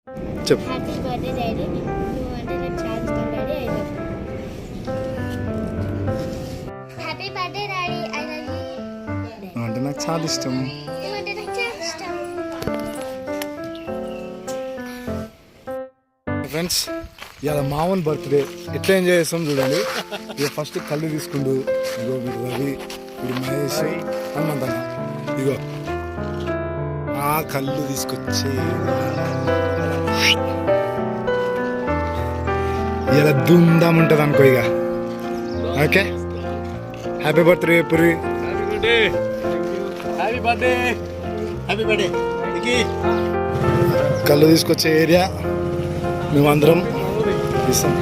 చెప్పు. Happy birthday daddy, నువ్వు అంటే నాకు చాలా ఇష్టం daddy, I love you. Happy birthday daddy, I love you. అంటే నాకు చాలా ఇష్టం. నువ్వంటే నాకు చాలా ఇష్టం. ఫ్రెండ్స్, ఇవాళ మావన్ బర్త్డే ఎట్లా ఎంజాయ్ చేస్తాం చూడండి. ఇక ఫస్ట్ కళ్ళు తీసుకుండు. ఇగో వీడు రవి, వీడు మహేష్, హనుమంతన్న. ఇగో ఆ కళ్ళు తీసుకొచ్చి ఇలా దుమ్దాం ఉంటుంది అనుకో. ఇక ఓకే, హ్యాపీ బర్త్డే పురి. కళ్ళు తీసుకొచ్చే ఏరియా మేమందరం ఇస్తాం.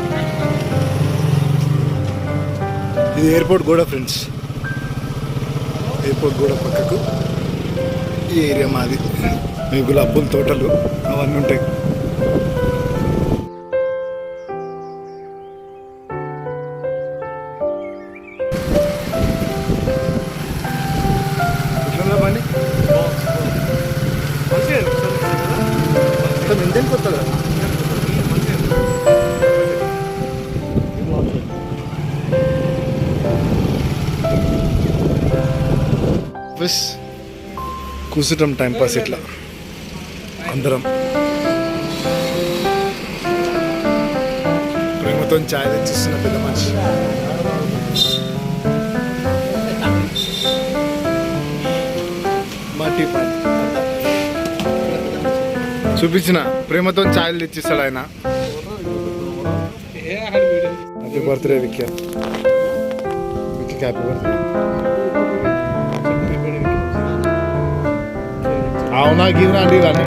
ఇది ఎయిర్పోర్ట్ కూడా ఫ్రెండ్స్, ఎయిర్పోర్ట్ కూడా పక్కకు ఈ ఏరియా మాది. మీ గులాబుల తోటలు అవన్నీ ఉంటాయి. ఎట్లా బండి ఇండియన్ కొత్త కదా. బస్ కూర్చుంటాం టైంపాస్ ఇట్లా అందరం. ప్రేమతో ఛాయ్ తెచ్చిస్తున్న పెద్ద మనిషి. మా టీ పాయింట్ చూపించిన ప్రేమతో ఛాయలు తెచ్చిస్తాడు ఆయన. Happy birthday Vicky. Vicky happy birthday. అవునా గివ్నా అండి ఇవన్నీ.